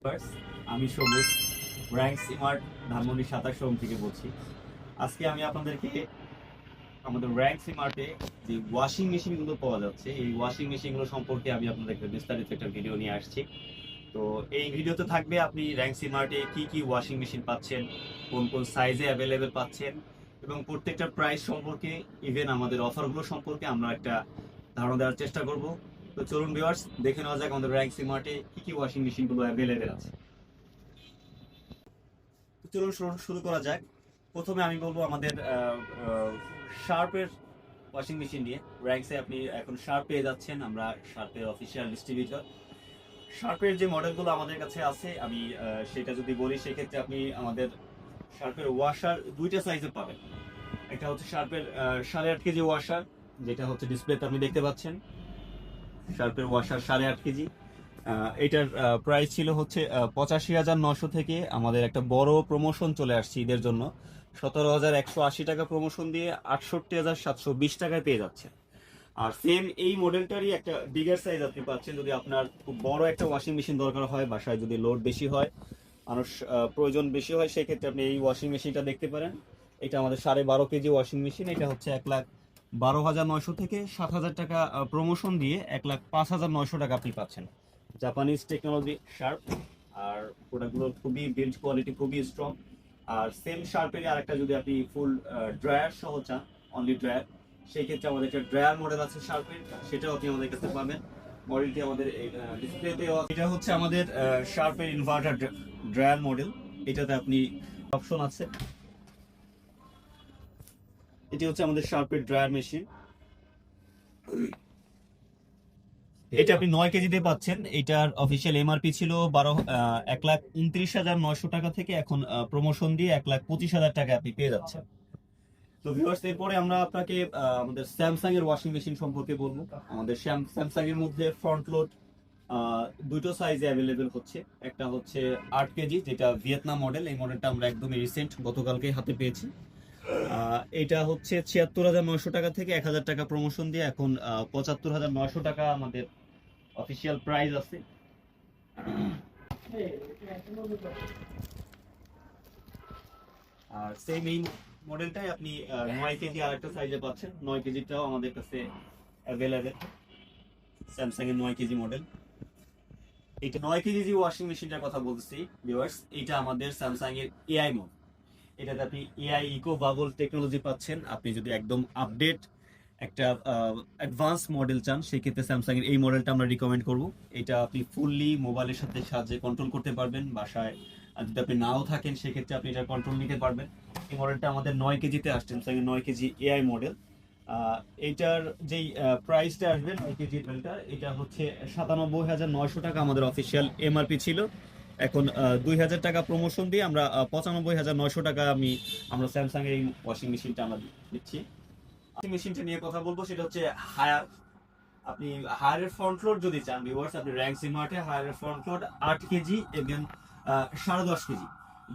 Viewers, আমি সবুজ rank smart Dhanmondi 27 থেকে বলছি। আজকে আমি আপনাদেরকে আমাদের র্যাঙ্ক স্মার্টে যে ওয়াশিং মেশিনগুলো পাওয়া যাচ্ছে এই ওয়াশিং মেশিনগুলো সম্পর্কে আমি আপনাদেরকে বিস্তারিত একটা ভিডিও নিয়ে আসছি। তো এই ভিডিওতে থাকবে আপনি র্যাঙ্ক স্মার্টে কি কি ওয়াশিং মেশিন পাচ্ছেন, কোন কোন সাইজে অ্যাভেলেবেল পাচ্ছেন এবং প্রত্যেকটা প্রাইস সম্পর্কে, ইভেন আমাদের অফারগুলো সম্পর্কে আমরা একটা ধারণা দেওয়ার চেষ্টা করব। তো চলুন ভিউয়ার্স, দেখে নেওয়া যাক আমাদের র্যাঙ্ক স্মার্টে কি কি ওয়াশিং মেশিনগুলো অ্যাভেলেবেল আছে। তো চলুন শুরু করা যাক। প্রথমে আমি বলবো আমাদের শার্পের ওয়াশিং মেশিন নিয়ে। র্যাঙ্কসে আপনি এখন শার্প পেয়ে যাচ্ছেন, আমরা শার্পের অফিসিয়াল ডিস্ট্রিবিউটর। শার্পের যে মডেলগুলো আমাদের কাছে আছে আমি সেটা যদি বলি, সেক্ষেত্রে আপনি আমাদের শার্পের ওয়াশার দুইটা সাইজে পাবেন। একটা হচ্ছে শার্পের 8.5 কেজি ওয়াশার, যেটা হচ্ছে ডিসপ্লেতে আপনি দেখতে পাচ্ছেন। শার্পের ওয়াশার 8.5 কেজি, এটার প্রাইস ছিল হচ্ছে 85,900 থেকে। আমাদের একটা বড় প্রমোশন চলে আসছে ঈদের জন্য, 17,180 টাকা প্রমোশন দিয়ে 68,720 টাকায় পেয়ে যাচ্ছে। আর সেম এই মডেলটারই একটা বিগার সাইজ আপনি পাচ্ছেন যদি আপনার খুব বড় একটা ওয়াশিং মেশিন দরকার হয়, বাসায় যদি লোড বেশি হয়, মানুষ প্রয়োজন বেশি হয়, সেক্ষেত্রে আপনি এই ওয়াশিং মেশিনটা দেখতে পারেন। এটা আমাদের 12.5 কেজি ওয়াশিং মেশিন। এটা হচ্ছে 1,12,900 থেকে 7,000 টাকা প্রমোশন দিয়ে 1,05,900 টাকা আপনি পাচ্ছেন। জাপানিজ টেকনোলজি শার্প, আর প্রোডাক্টগুলো খুবই বিল্ড কোয়ালিটি খুবই স্ট্রং। আর সেম শার্পের আরেকটা যদি আপনি ফুল ড্রায়ার সহ চান, অনলি ড্রায়ার, সেই ক্ষেত্রে আমাদের একটা ড্রায়ার মডেল আছে শার্পের, সেটাও আপনি আমাদের কাছে পাবেন। মডেলটি আমাদের ডিসপ্লেতে। এটা হচ্ছে আমাদের শার্পের ইনভার্টার ড্রায়ার মডেল। এটাতে আপনি অপশন আছে। এটি হচ্ছে আমাদের শার্পের ড্রায়ার মেশিন। এটা আপনি 9 কেজিতে পাচ্ছেন। এটার অফিসিয়াল এমআরপি ছিল 1,29,900 টাকা থেকে, এখন প্রমোশন দিয়ে 1,25,000 টাকা আপনি পেয়ে যাচ্ছেন। তো ভিউয়ার্স, এরপরে আমরা আপনাকে আমাদের স্যামসাং এর ওয়াশিং মেশিন সম্পর্কে বলবো। আমাদের স্যামসাং এর মধ্যে ফ্রন্ট লোড দুটো সাইজে অ্যাভেলেবেল হচ্ছে। একটা হচ্ছে 8 কেজি, যেটা ভিয়েতনাম মডেল। এই মডেলটা আমরা একদমই রিসেন্ট গতকালকে হাতে পেয়েছি। এটা হচ্ছে 76,900 টাকা থেকে 1,000 টাকা প্রমোশন দিয়ে এখন 75,900 টাকা আমাদের অফিসিয়াল প্রাইস আছে। আর সেম এই মডেলটাই আপনি 9 কেজি আরেকটা সাইজে পাচ্ছেন। 9 কেজিটাও আমাদের কাছে অ্যাভেলেবেল, স্যামসাং এর 9 কেজি মডেল। এটা 9 কেজি যে ওয়াশিং মেশিনটার কথা বলছি ভিউয়ার্স, এটা আমাদের স্যামসাং এর এআই মডেল। এটাতে আপনি এআই ইকো বাবল টেকনোলজি পাচ্ছেন। আপনি যদি একদম আপডেট একটা অ্যাডভান্স মডেল চান, সেক্ষেত্রে স্যামসাং এর এই মডেলটা আমরা রিকমেন্ড করব। এটা আপনি ফুললি মোবাইলের সাথে সাহায্যে কন্ট্রোল করতে পারবেন বাসায়। আর যদি আপনি নাও থাকেন, সেক্ষেত্রে আপনি এটা কন্ট্রোল নিতে পারবেন। এই মডেলটা আমাদের 9 কেজিতে আসছে, স্যামসাং এর 9 কেজি এআই মডেল। এইটার যেই প্রাইসটা আসবে 9 কেজি মডেলটা, এটা হচ্ছে 97,900 টাকা আমাদের অফিসিয়াল এমআরপি ছিল। এখন 2,000 টাকা প্রমোশন দিয়ে আমরা 95,900 টাকা আমরা স্যামসাং এর এই ওয়াশিং মেশিনটা আমরা দিচ্ছি। ওয়াশিং মেশিনটা নিয়ে কথা বলবো, সেটা হচ্ছে হায়ার। আপনি হায়ারের ফ্রন্ট লোড যদি চান ভিউয়ার্স, আপনি র্যাঙ্ক সিমার্টে হায়ারের ফ্রন্ট লোড 8 কেজি এবং 10.5 কেজি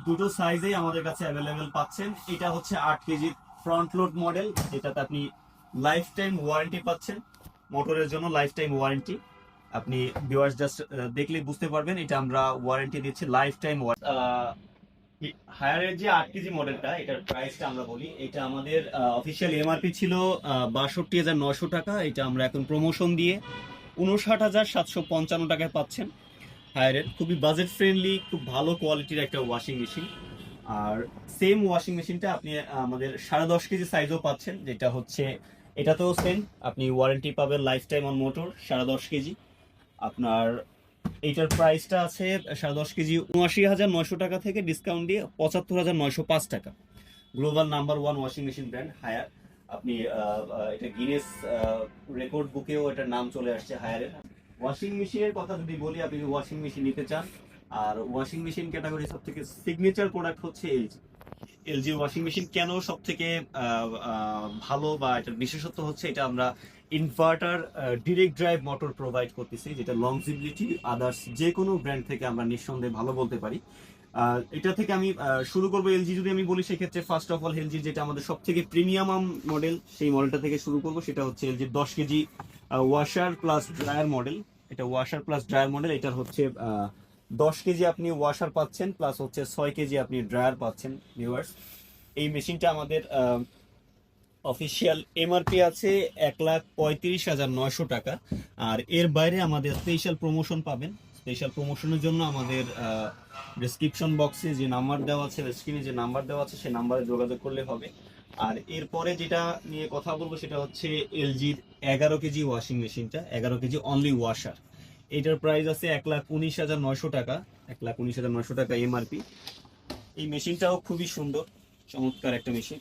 দুটো সাইজেই আমাদের কাছে অ্যাভেলেবেল পাচ্ছেন। এটা হচ্ছে 8 কেজি ফ্রন্ট লোড মডেল, যেটাতে আপনি লাইফ টাইম ওয়ারেন্টি পাচ্ছেন। মোটরের জন্য লাইফ টাইম ওয়ারেন্টি। আপনি ভিউয়ার্স জাস্ট দেখলেই বুঝতে পারবেন, এটা আমরা ওয়ারেন্টি দিচ্ছি লাইফ টাইম। হায়ারের যে 8 কেজি মডেলটা, এটার প্রাইসটা আমরা বলি। এটা আমাদের অফিসিয়াল এমআরপি ছিল 62,900 টাকা। এটা আমরা এখন প্রমোশন দিয়ে 59,755 টাকায় পাচ্ছেন। হায়ারের খুবই বাজেট ফ্রেন্ডলি, খুব ভালো কোয়ালিটির একটা ওয়াশিং মেশিন। আর সেম ওয়াশিং মেশিনটা আপনি আমাদের 10.5 কেজি সাইজও পাচ্ছেন, যেটা হচ্ছে এটাতেও সেম আপনি ওয়ারেন্টি পাবেন life time on motor 10.5 KG. আপনার এইটার প্রাইসটা আছে 10.5 কেজি 79,900 টাকা থেকে ডিসকাউন্ট দিয়ে 75,905 টাকা। Global number 1 washing machine brand higher. আপনি এটা গিনেস রেকর্ড বুকেও এটার নাম চলে আসছে হায়ারের। ওয়াশিং মেশিনের কথা যদি বলি, আপনি ওয়াশিং মেশিন নিতে চান, আর ওয়াশিং মেশিন ক্যাটাগরি সব থেকে সিগনেচার প্রোডাক্ট হচ্ছে এলজি। এলজি ওয়াশিং মেশিন কেন সব থেকে ভালো বা এটার বিশেষত্ব হচ্ছে, এটা আমরা inverter direct drive motor provide করতেছি, যেটা লংজিবিলিটি আদার্স যে কোনো ব্র্যান্ড থেকে আমরা নিঃসন্দেহে ভালো বলতে পারি। এটা থেকে আমি শুরু করবো। এলজি যদি আমি বলি, সেক্ষেত্রে ফার্স্ট অফ অল এলজি যেটা আমাদের সব থেকে প্রিমিয়াম মডেল, সেই মডেলটা থেকে শুরু করবো। সেটা হচ্ছে এলজির 10 KG washer plus dryer model. এটা ওয়াশার প্লাস ড্রায়ার মডেল। এটার হচ্ছে 10 কেজি আপনি ওয়াশার পাচ্ছেন, প্লাস হচ্ছে 6 কেজি আপনি ড্রায়ার পাচ্ছেন ভিউয়ার্স। এই মেশিনটা আমাদের অফিসিয়াল এমআরপি আছে 1,35,900 টাকা। আর এর বাইরে আমাদের স্পেশাল প্রমোশন পাবেন। স্পেশাল প্রমোশনের জন্য আমাদের ডেসক্রিপশন বক্সে যে নাম্বার দেওয়া আছে, স্ক্রিনে যে নাম্বার দেওয়া আছে, সেই নাম্বারে যোগাযোগ করলে হবে। আর এরপরে যেটা নিয়ে কথা বলবো সেটা হচ্ছে এলজির 11 কেজি ওয়াশিং মেশিনটা, 11 কেজি অনলি ওয়াশার। এটার প্রাইস আছে 1,19,900 টাকা, 1,19,900 টাকা এমআরপি। এই মেশিনটাও খুবই সুন্দর, চমৎকার একটা মেশিন।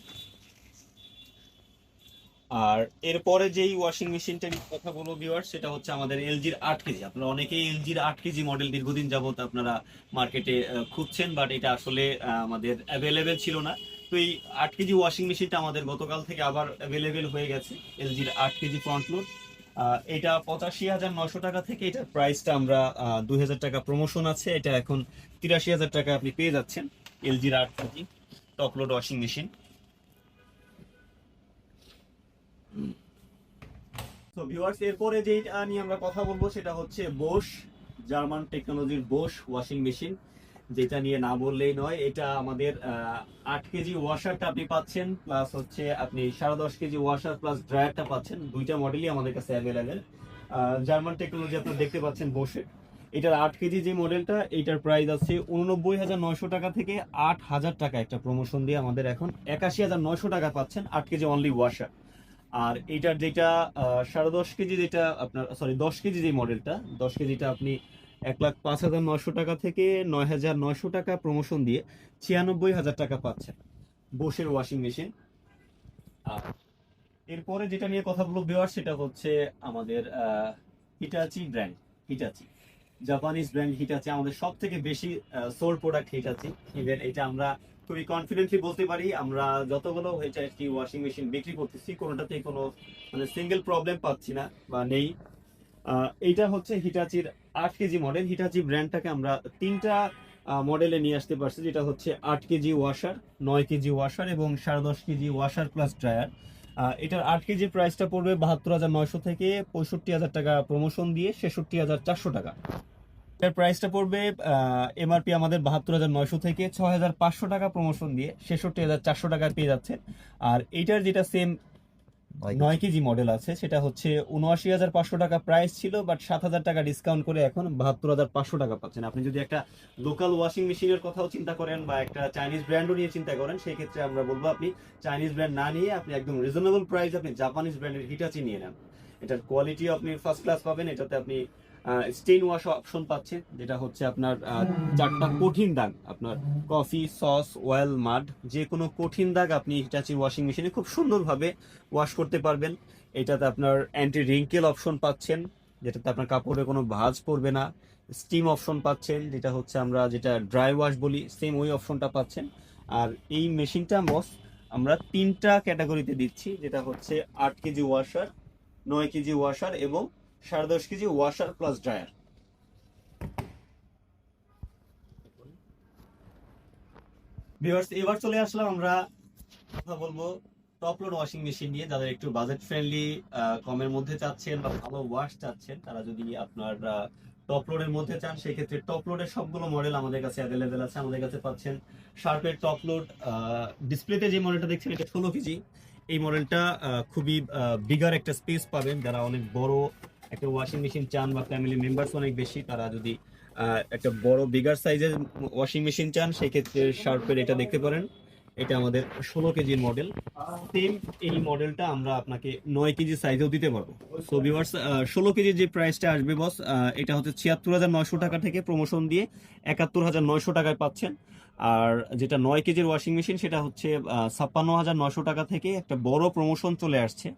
আর এরপরে যেই ওয়াশিং মেশিনটা নিয়ে কথা বলবো ভিউয়ার, সেটা হচ্ছে আমাদের এলজির 8 কেজি। আপনারা অনেকেই এলজির 8 কেজি মডেল দীর্ঘদিন যাবত আপনারা মার্কেটে খুঁজছেন, বাট এটা আসলে আমাদের অ্যাভেলেবেল ছিল না। তো এই 8 কেজি ওয়াশিং মেশিনটা আমাদের গতকাল থেকে আবার অ্যাভেলেবেল হয়ে গেছে। এলজির 8 কেজি ফ্রন্ট লোড, এটা 85,900 টাকা থেকে এটার প্রাইসটা আমরা 2,000 টাকা প্রমোশন আছে, এটা এখন 83,000 টাকা আপনি পেয়ে যাচ্ছেন। এলজির 8 KG top load washing machine. তো ভিউয়ার্স, এরপরে যেটা নিয়ে আমরা কথা বলবো সেটা হচ্ছে বোশ, জার্মান টেকনোলজির বোশ ওয়াশিং মেশিন, যেটা নিয়ে না বললেই নয়। এটা আমাদের 8 কেজি ওয়াশারটা আপনি পাচ্ছেন, প্লাস হচ্ছে আপনি 10.5 কেজি ওয়াশার প্লাস ড্রায়ারটা পাচ্ছেন। দুইটা মডেলই আমাদের কাছে অ্যাভেলেবেল। জার্মান টেকনোলজি আপনারা দেখতে পাচ্ছেন বসে। এটার 8 কেজি যে মডেলটা, এটার প্রাইস আছে 89,900 টাকা থেকে 8,000 টাকা একটা প্রমোশন দিয়ে আমাদের এখন 81,900 টাকা পাচ্ছেন 8 কেজি অনলি ওয়াশার। আর এইটার যেটা 10.5 কেজি, যেটা আপনার সরি 10 কেজি যে মডেলটা, 10 কেজিটা আপনি 1,05,900 টাকা থেকে 9,900 টাকা প্রমোশন দিয়ে 96,000 টাকা পাচ্ছেন বোশের ওয়াশিং মেশিন। আর এরপরে যেটা নিয়ে কথা বলবো ভিউয়ার, সেটা হচ্ছে আমাদের Hitachi brand. Hitachi Japanese brand Hitachi আমাদের সব থেকে বেশি সোল্ড প্রোডাক্ট হিটাচি। ইভেন এটা আমরা খুবই কনফিডেন্টলি বলতে পারি, আমরা যতগুলো হিটাচি ওয়াশিং মেশিন বিক্রি করতেছি কোনোটাতেই কোনো মানে সিঙ্গেল প্রবলেম পাচ্ছি না বা নেই। এইটা হচ্ছে হিটাচির 8 কেজি মডেল। হিটাচি ব্র্যান্ডটাকে আমরা তিনটা মডেলে নিয়ে আসতে পারছি, যেটা হচ্ছে 8 কেজি ওয়াশার, 9 কেজি ওয়াশার এবং 10.5 কেজি ওয়াশার প্লাস ড্রায়ার। এটার 8 কেজি প্রাইসটা পড়বে 72,900 থেকে 65,000 টাকা প্রমোশন দিয়ে 66,400 টাকা। এটার প্রাইসটা পড়বে এমআরপি আমাদের 72,900 থেকে 6,500 টাকা প্রমোশন দিয়ে 66,400 টাকায় পেয়ে যাচ্ছে। আর এইটার যেটা সেম 9 কেজি মডেল আছে, সেটা হচ্ছে 79,500 টাকা প্রাইস ছিল, বাট 7,000 টাকা ডিসকাউন্ট করে এখন 72,500 টাকা পাচ্ছেন। আপনি যদি একটা লোকাল ওয়াশিং মেশিনের কথাও চিন্তা করেন বা একটা চাইনিজ ব্র্যান্ডও নিয়ে চিন্তা করেন, সেই ক্ষেত্রে আমরা বলবো আপনি চাইনিজ ব্র্যান্ড না নিয়ে আপনি একদম রিজনেবল প্রাইস আপনি জাপানিজ ব্র্যান্ডের হিটাচি নিয়ে নেন। এটার কোয়ালিটি আপনি ফার্স্ট ক্লাস পাবেন। এটাতে আপনি স্টেইন ওয়াশ অপশন পাচ্ছেন, যেটা হচ্ছে আপনার 4টা কঠিন দাগ, আপনার কফি, সস, অয়েল, মাড, যে কোনো কঠিন দাগ আপনি হিটাচি ওয়াশিং মেশিনে খুব সুন্দরভাবে ওয়াশ করতে পারবেন। এটাতে আপনার অ্যান্টি রিঙ্কেল অপশন পাচ্ছেন, যেটাতে আপনার কাপড়ে কোনো ভাঁজ পড়বে না। স্টিম অপশন পাচ্ছেন, যেটা হচ্ছে আমরা যেটা ড্রাই ওয়াশ বলি, সেম ওই অপশনটা পাচ্ছেন। আর এই মেশিনটা বস আমরা তিনটা ক্যাটাগরিতে দিচ্ছি, যেটা হচ্ছে 8 কেজি ওয়াশার, 9 কেজি ওয়াশার এবং 10.5 KG washer plus dryer. Viewers, এবার চলে আসলাম আমরা কথা বলবো টপ লোড ওয়াশিং মেশিন নিয়ে। যাদের একটু বাজেট ফ্রেন্ডলি, কমের মধ্যে চাচ্ছেন বা ভালো ওয়াশ চাচ্ছেন, তারা যদি আপনার টপ লোডের মধ্যে চান, সেক্ষেত্রে টপ লোডের সবগুলো মডেল আমাদের কাছে অ্যাভেলেবেল আছে। আমাদের কাছে পাচ্ছেন শার্পের টপ লোড। ডিসপ্লেতে যে মডেলটা দেখছেন এটা 16 কেজি। এই মডেলটা খুবই বিগার একটা স্পেস পাবেন। যারা অনেক বড় একটা ওয়াশিং মেশিন চান বা ফ্যামিলি মেম্বার্স অনেক বেশি, তারা যদি একটা বড় বিগার সাইজের ওয়াশিং মেশিন চান, সেক্ষেত্রে শার্পের এটা দেখতে পারেন। এটা আমাদের 16 কেজির মডেল। সেম এই মডেলটা আমরা আপনাকে 9 কেজি সাইজেও দিতে পারবো। সো ভিউয়ার্স, 16 কেজির যে প্রাইসটা আসবে বস, এটা হচ্ছে 76,900 টাকা থেকে প্রমোশন দিয়ে 71,900 টাকায় পাচ্ছেন। আর যেটা 9 কেজির ওয়াশিং মেশিন, সেটা হচ্ছে 56,900 টাকা থেকে একটা বড় প্রমোশন চলে আসছে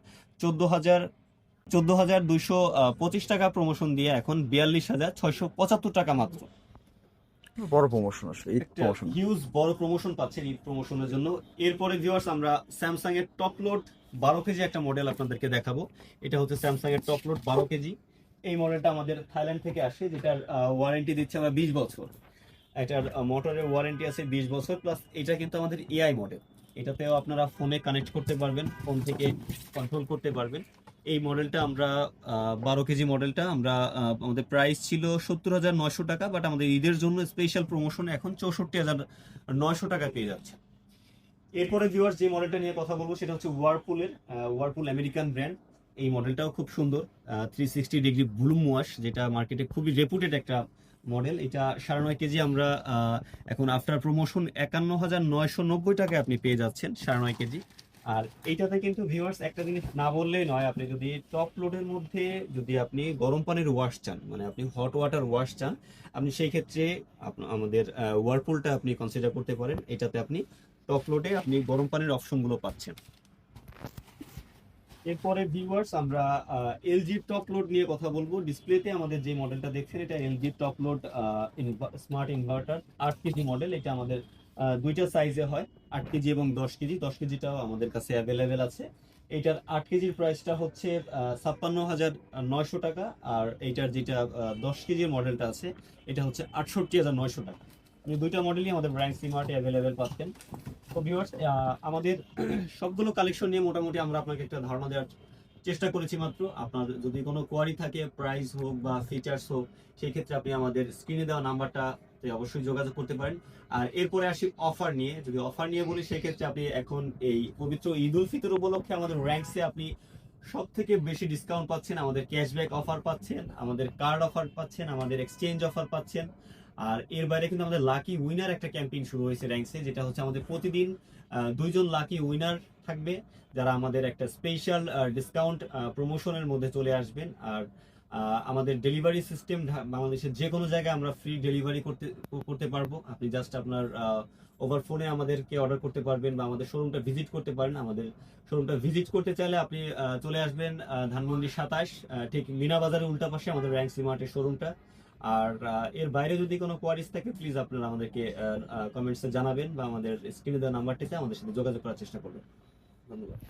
14,225 টাকা প্রমোশন দিয়ে এখন 42,675 টাকা মাত্র। বড় প্রমোশন আসলে ঈদ একটা প্রমোশন। হিউজ বড় প্রমোশন পাচ্ছেন ঈদ প্রমোশনের জন্য। এরপরে ভিউয়ার্স, আমরা স্যামসাং এর টপ লোড 12 কেজি একটা মডেল আপনাদেরকে দেখাবো। এটা হচ্ছে স্যামসাং এর টপ লোড 12 কেজি। এই মডেলটা আমাদের থাইল্যান্ড থেকে আসে, যেটার ওয়ারেন্টি দিচ্ছে আমরা 20 বছর। এটার মোটরের ওয়ারেন্টি আছে 20 বছর, প্লাস এটা কিন্তু আমাদের এআই মডেল। এটাতেও আপনারা ফোনে কানেক্ট করতে পারবেন, ফোন থেকে কন্ট্রোল করতে পারবেন। এই মডেলটা আমরা 12 কেজি মডেলটা আমরা আমাদের প্রাইস ছিল 70,900 টাকা, বাট আমাদের ঈদের জন্য স্পেশাল প্রমোশন এখন 64,900 টাকা পেয়ে যাচ্ছে। এরপরে ভিউয়ার্স যে মডেলটা নিয়ে কথা বলবো সেটা হচ্ছে ওয়ারপুল আমেরিকান ব্র্যান্ড। এই মডেলটাও খুব সুন্দর, 360 ডিগ্রি ব্লুম ওয়াশ, যেটা মার্কেটে খুবই রেপুটেড একটা মডেল। এটা 9.5 কেজি আমরা এখন আফটার প্রমোশন 51,990 টাকায় আপনি পেয়ে যাচ্ছেন 9.5 কেজি। আর এইটাতে কিন্তু ভিউয়ার্স একটা জিনিস না বললেই নয়, আপনি যদি টপ লোডের মধ্যে যদি আপনি গরম পানির ওয়াশ চান, মানে আপনি হট ওয়াটার ওয়াশ চান, আপনি সেই ক্ষেত্রে আমাদের ওয়ারপুলটা আপনি কনসিডার করতে পারেন। এটাতে আপনি টপ লোডে আপনি গরম পানির অপশনগুলো পাচ্ছেন। এরপরে ভিউয়ার্স আমরা এলজি টপ লোড নিয়ে কথা বলবো। ডিসপ্লেতে আমাদের যে মডেলটা দেখছেন এটা LG top load smart inverter 8 KG model. এটা আমাদের দুইটা সাইজে হয়, 8 কেজি এবং 10 কেজি। 10 কেজিটাও আমাদের কাছে অ্যাভেলেবেল আছে। এইটার 8 কেজির প্রাইসটা হচ্ছে 56,900 টাকা, আর এইটার যেটা 10 কেজির মডেলটা আছে এটা হচ্ছে 68,900 টাকা। আপনি দুইটা মডেলই আমাদের ব্র্যান্ড সিমার্টে অ্যাভেলেবেল পাচ্ছেন। তো ভিউয়ার্স আমাদের সবগুলো কালেকশন নিয়ে মোটামুটি আমরা আপনাকে একটা ধারণা দেওয়ার চেষ্টা করেছি মাত্র। আপনার যদি কোনো কোয়ারি থাকে, প্রাইস হোক বা ফিচার্স হোক, সেই ক্ষেত্রে আপনি আমাদের স্ক্রিনে দেওয়া নাম্বারটাতে অবশ্যই যোগাযোগ করতে পারেন। আর এরপরে আসি অফার নিয়ে। যদি অফার নিয়ে বলি সেক্ষেত্রে আপনি এখন এই পবিত্র ঈদ উল ফিতর উপলক্ষে আমাদের র্যাঙ্কসে আপনি সব থেকে বেশি ডিসকাউন্ট পাচ্ছেন, আমাদের ক্যাশব্যাক অফার পাচ্ছেন, আমাদের কার্ড অফার পাচ্ছেন, আমাদের এক্সচেঞ্জ অফার পাচ্ছেন। আর এর বাইরে কিন্তু আমাদের লাকি উইনার একটা ক্যাম্পেইন শুরু হয়েছে র্যাঙ্কসে, যেটা হচ্ছে আমাদের প্রতিদিন 2জন লাকি উইনার থাকবে, যারা আমাদের একটা স্পেশাল ডিসকাউন্ট প্রমোশনের মধ্যে চলে আসবেন। আর আমাদের ডেলিভারি সিস্টেম বাংলাদেশের যে কোনো জায়গায় আমরা ফ্রি ডেলিভারি করতে পারবো। আপনি জাস্ট আপনার ওভার ফোনে আমাদেরকে অর্ডার করতে পারবেন বা আমাদের শোরুমটা ভিজিট করতে পারেন। আমাদের শোরুমটা ভিজিট করতে চাইলে আপনি চলে আসবেন ধানমন্ডি 27, ঠিক মিনা বাজারের উল্টা পাশে আমাদের র্যাঙ্ক সিমার্টের শোরুমটা। আর এর বাইরে যদি কোনো কোয়ারিজ থাকে প্লিজ আপনারা আমাদেরকে কমেন্টসে জানাবেন বা আমাদের স্ক্রিনে দেওয়া নাম্বারটিতে আমাদের সাথে যোগাযোগ করার চেষ্টা করবেন। ধন্যবাদ।